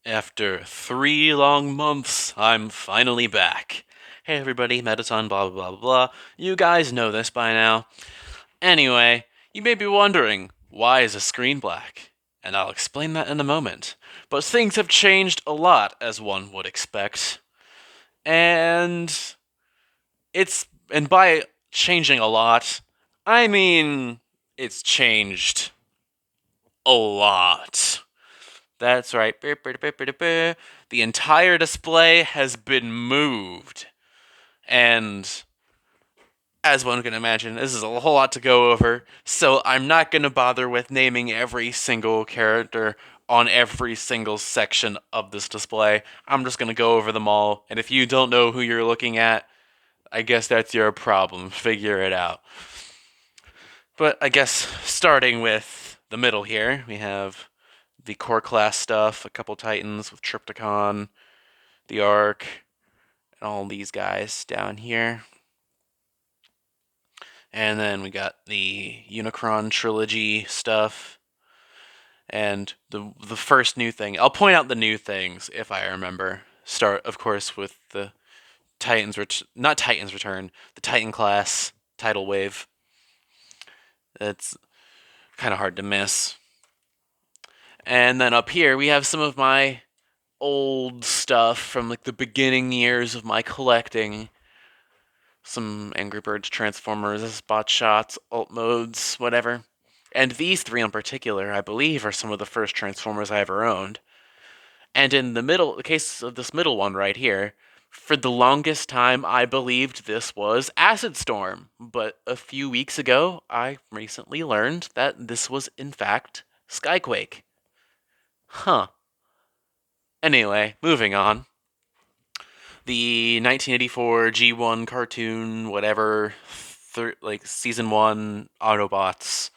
After 3 long months, I'm finally back. Hey everybody, Mettaton, blah blah blah blah. You guys know this by now. Anyway, you may be wondering, why is the screen black? And I'll explain that in a moment. But things have changed a lot, as one would expect. And and by changing a lot, I mean it's changed a lot. That's right. The entire display has been moved. And as one can imagine, this is a whole lot to go over, so I'm not going to bother with naming every single character on every single section of this display. I'm just going to go over them all, and if you don't know who you're looking at, I guess that's your problem. Figure it out. But I guess starting with the middle here, we have the core class stuff, a couple Titans with Trypticon, the Ark, and all these guys down here. And then we got the Unicron trilogy stuff. And the first new thing, I'll point out the new things if I remember. Start, of course, with the not Titans Return, the Titan class tidal wave. That's kind of hard to miss. And then up here we have some of my old stuff from like the beginning years of my collecting. Some Angry Birds Transformers, spot shots, alt modes, whatever. And these three in particular, I believe, are some of the first Transformers I ever owned. And in the case of this middle one right here, for the longest time I believed this was Acid Storm, but a few weeks ago I recently learned that this was in fact Skyquake. Huh. Anyway, moving on. The 1984 G1 cartoon, whatever, like season 1 Autobots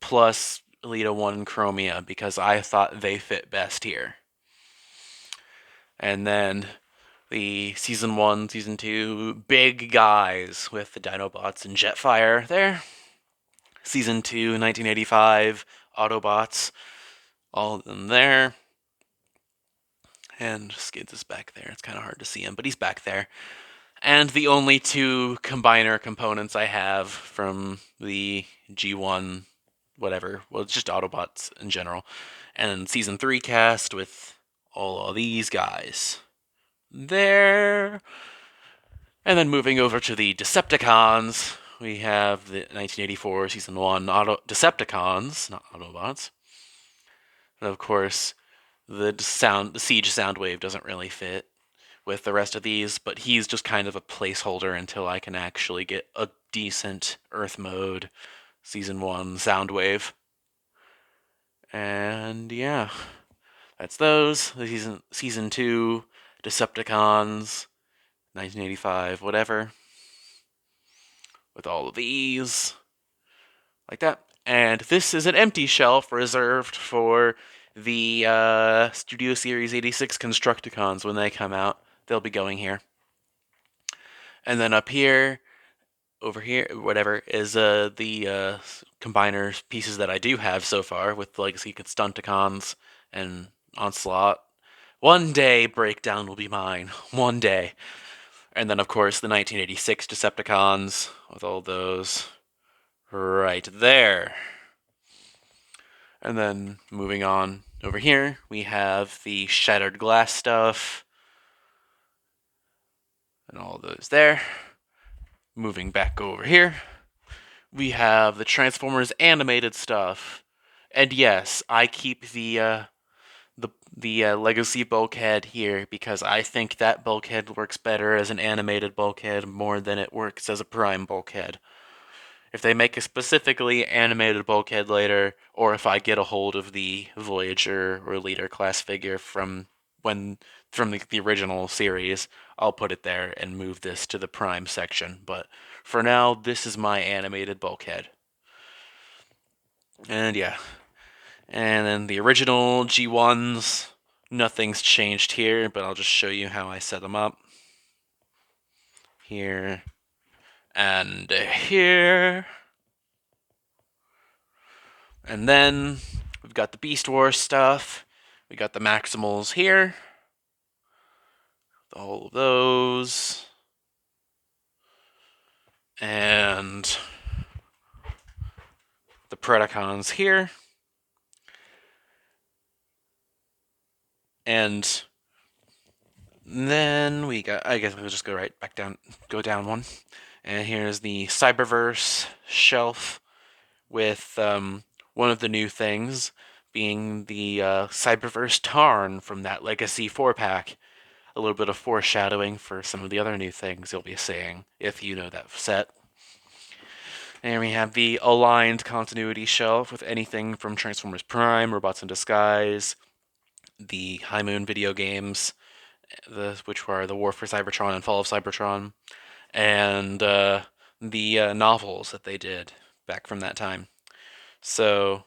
plus Elita 1 Chromia because I thought they fit best here. And then the season 1, season 2 big guys with the Dinobots and Jetfire there. Season 2, 1985 Autobots, all of them there. And Skids is back there. It's kind of hard to see him, but he's back there. And the only two combiner components I have from the G1, whatever, well, it's just Autobots in general. And season 3 cast with all of these guys there. And then moving over to the Decepticons, we have the 1984 season 1 Decepticons, not Autobots. And of course, the Siege Soundwave doesn't really fit with the rest of these, but he's just kind of a placeholder until I can actually get a decent Earth mode season 1 Soundwave. And yeah, that's those. The season 2 Decepticons 1985 whatever with all of these like that. And this is an empty shelf reserved for the Studio Series 86 Constructicons when they come out. They'll be going here. And then up here, over here, whatever, is the combiner pieces that I do have so far with Legacy Stunticons and Onslaught. One day, Breakdown will be mine. One day. And then, of course, the 1986 Decepticons with all those right there. And then moving on over here, we have the Shattered Glass stuff and all those there. Moving back over here, we have the Transformers animated stuff. And yes, I keep the Legacy bulkhead here because I think that bulkhead works better as an animated bulkhead more than it works as a prime bulkhead. If they make a specifically animated bulkhead later, or if I get a hold of the Voyager or Leader class figure when from the original series, I'll put it there and move this to the prime section. But for now, this is my animated bulkhead. And yeah. And then the original G1s, nothing's changed here, but I'll just show you how I set them up. Here and here. And then we've got the Beast Wars stuff, We got the Maximals here. All of those. And the Predacons here. And then we got, I guess we'll just go right back down, go down one. And here's the Cyberverse shelf with one of the new things being the Cyberverse Tarn from that Legacy 4-pack. A little bit of foreshadowing for some of the other new things you'll be seeing if you know that set. And we have the aligned continuity shelf with anything from Transformers Prime, Robots in Disguise, the High Moon video games, which were the War for Cybertron and Fall of Cybertron, and the novels that they did back from that time. So,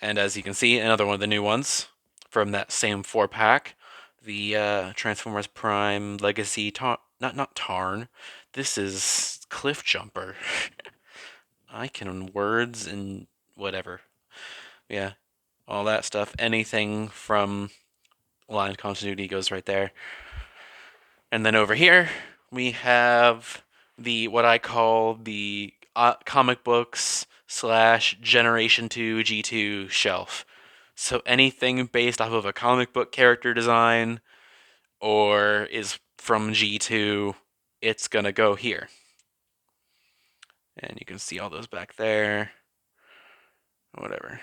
and as you can see, another one of the new ones from that same 4-pack, the Transformers Prime Legacy not Tarn. This is Cliff Jumper. I can words and whatever. Yeah, all that stuff. Anything from line continuity goes right there. And then over here we have the what I call the comic books / Generation 2 G2 shelf. So anything based off of a comic book character design or is from G2, it's gonna go here. And you can see all those back there. Whatever.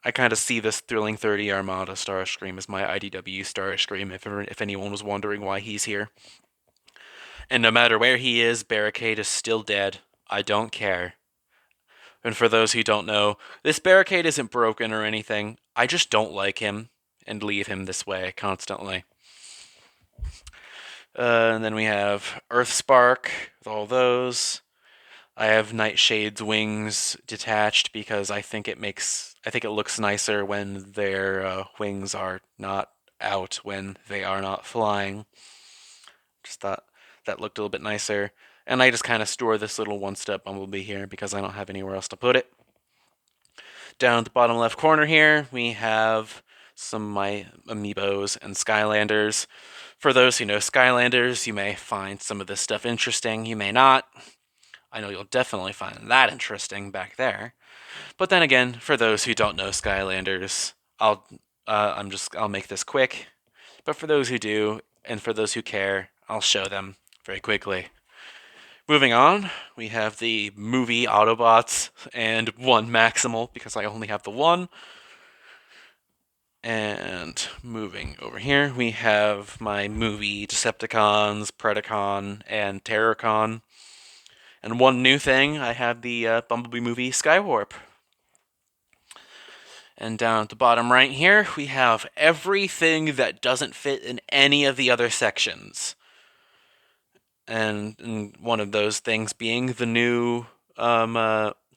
I kind of see this Thrilling 30 Armada Starscream as my IDW Starscream, if anyone was wondering why he's here. And no matter where he is, Barricade is still dead. I don't care. And for those who don't know, this Barricade isn't broken or anything. I just don't like him and leave him this way constantly. And then we have Earthspark with all those. I have Nightshade's wings detached because I think it looks nicer when their wings are not out, when they are not flying. Just thought that looked a little bit nicer. And I just kind of store this little one-step Bumblebee here because I don't have anywhere else to put it. Down at the bottom left corner here, we have some of my Amiibos and Skylanders. For those who know Skylanders, you may find some of this stuff interesting. You may not. I know you'll definitely find that interesting back there. But then again, for those who don't know Skylanders, I'll make this quick. But for those who do, and for those who care, I'll show them very quickly. Moving on, we have the movie Autobots and one Maximal because I only have the one. And moving over here, we have my movie Decepticons, Predacon, and Terrorcon. And one new thing, I have the Bumblebee movie Skywarp. And down at the bottom right here, we have everything that doesn't fit in any of the other sections. And one of those things being the new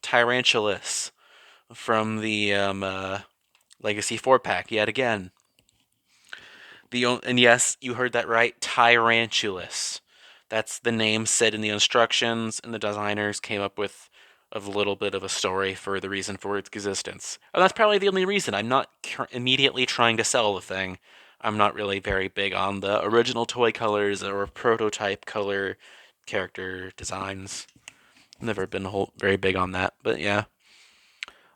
Tyrantulas from the Legacy 4-pack yet again. And yes, you heard that right, Tyrantulus. That's the name said in the instructions, and the designers came up with a little bit of a story for the reason for its existence. And that's probably the only reason. I'm not immediately trying to sell the thing. I'm not really very big on the original toy colors or prototype color character designs. Never been very big on that, but yeah.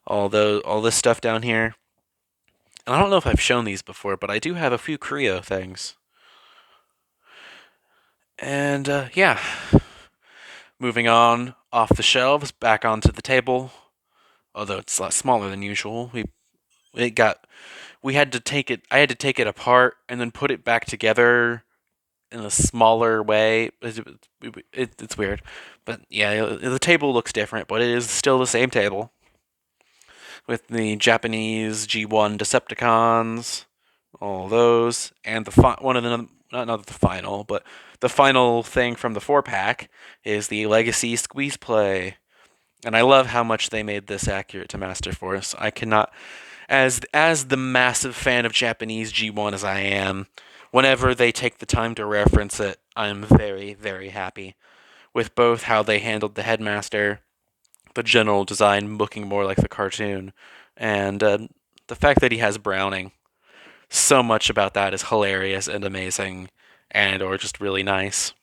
All this stuff down here. And I don't know if I've shown these before, but I do have a few Creo things. And yeah, moving on off the shelves, back onto the table. Although it's a lot smaller than usual, we had to take it. I had to take it apart and then put it back together in a smaller way. It's weird, but yeah, the table looks different, but it is still the same table with the Japanese G1 Decepticons, all those, and one of the not the final, but the final thing from the 4-pack is the Legacy Squeeze Play. And I love how much they made this accurate to Master Force. I cannot, as the massive fan of Japanese G1 as I am, whenever they take the time to reference it, I'm very, very happy with both how they handled the headmaster, the general design looking more like the cartoon, and the fact that he has Browning. So much about that is hilarious and amazing, and or just really nice.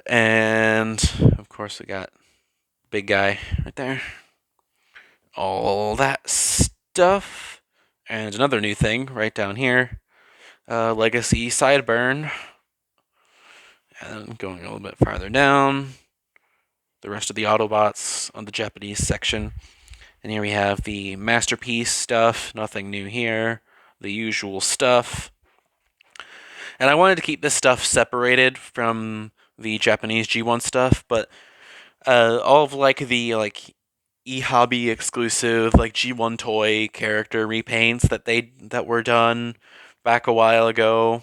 And of course, we got big guy right there. All that stuff. And another new thing right down here, Legacy Sideburn. And going a little bit farther down, the rest of the Autobots on the Japanese section. And here we have the Masterpiece stuff, nothing new here, the usual stuff. And I wanted to keep this stuff separated from the Japanese G1 stuff, but all of like the e-hobby exclusive like G1 toy character repaints that were done back a while ago,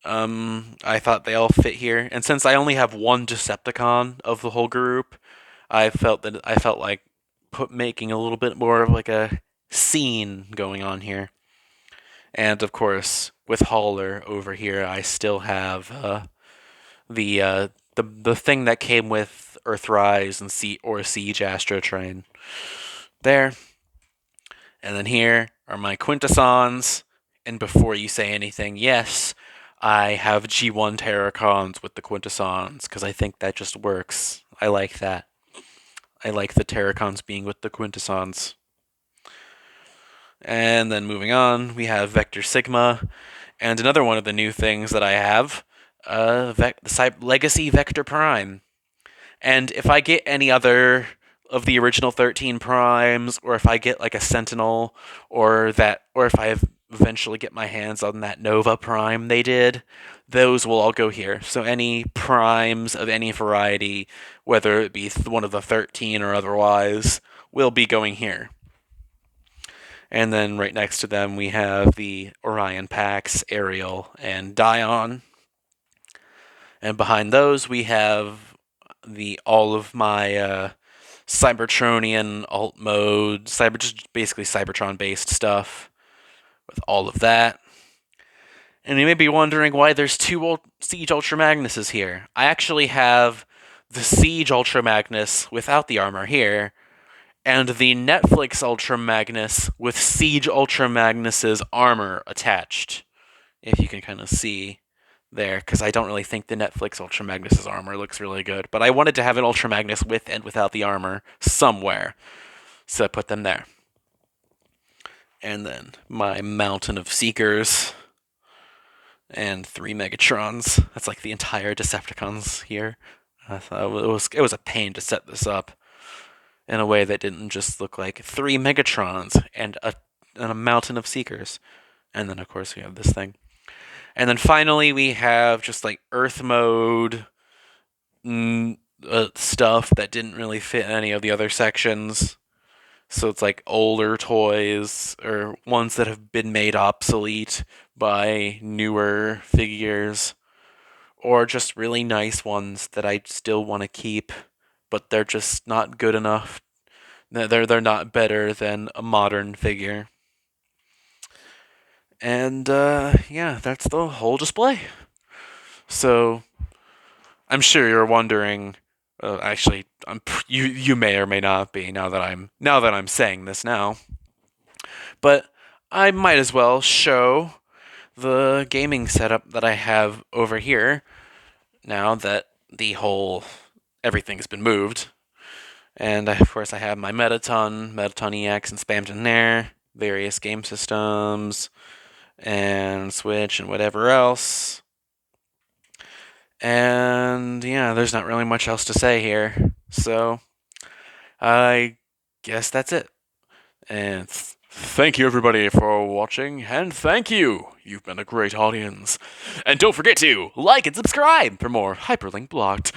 I thought they all fit here. And since I only have one Decepticon of the whole group, I felt like making a little bit more of like a scene going on here. And of course, with Hauler over here, I still have the thing that came with Earthrise and Siege Astro Train there. And then here are my Quintessons. And before you say anything, yes, I have G1 Terracons with the Quintessons because I think that just works. I like that. I like the Terracons being with the Quintessons. And then moving on, we have Vector Sigma, and another one of the new things that I have, the Legacy Vector Prime. And if I get any other of the original 13 primes, or if I get like a Sentinel, or if I eventually get my hands on that Nova Prime they did, those will all go here. So any primes of any variety, whether it be one of the 13 or otherwise, will be going here. And then right next to them, we have the Orion Pax, Ariel, and Dion. And behind those, we have all of my Cybertronian alt mode, just basically Cybertron-based stuff with all of that. And you may be wondering why there's two Siege Ultra Magnuses here. I actually have the Siege Ultra Magnus without the armor here, and the Netflix Ultra Magnus with Siege Ultra Magnus's armor attached. If you can kind of see there, because I don't really think the Netflix Ultra Magnus's armor looks really good, but I wanted to have an Ultra Magnus with and without the armor somewhere, so I put them there. And then my Mountain of Seekers and 3 Megatrons. That's like the entire Decepticons here. I thought it was a pain to set this up in a way that didn't just look like 3 Megatrons and a Mountain of Seekers. And then, of course, we have this thing. And then finally, we have just like Earth mode stuff that didn't really fit in any of the other sections. So it's like older toys or ones that have been made obsolete by newer figures, or just really nice ones that I still want to keep, but they're just not good enough. They're not better than a modern figure. And yeah, that's the whole display. So I'm sure you're wondering. Actually, you may or may not be now that I'm saying this now. But I might as well show the gaming setup that I have over here now that everything's been moved. And of course I have my Mettaton EX and Spamton there, various game systems, and Switch and whatever else. And yeah, there's not really much else to say here. So I guess that's it. And thank you everybody for watching, and thank you! You've been a great audience. And don't forget to like and subscribe for more Hyperlink Blocked.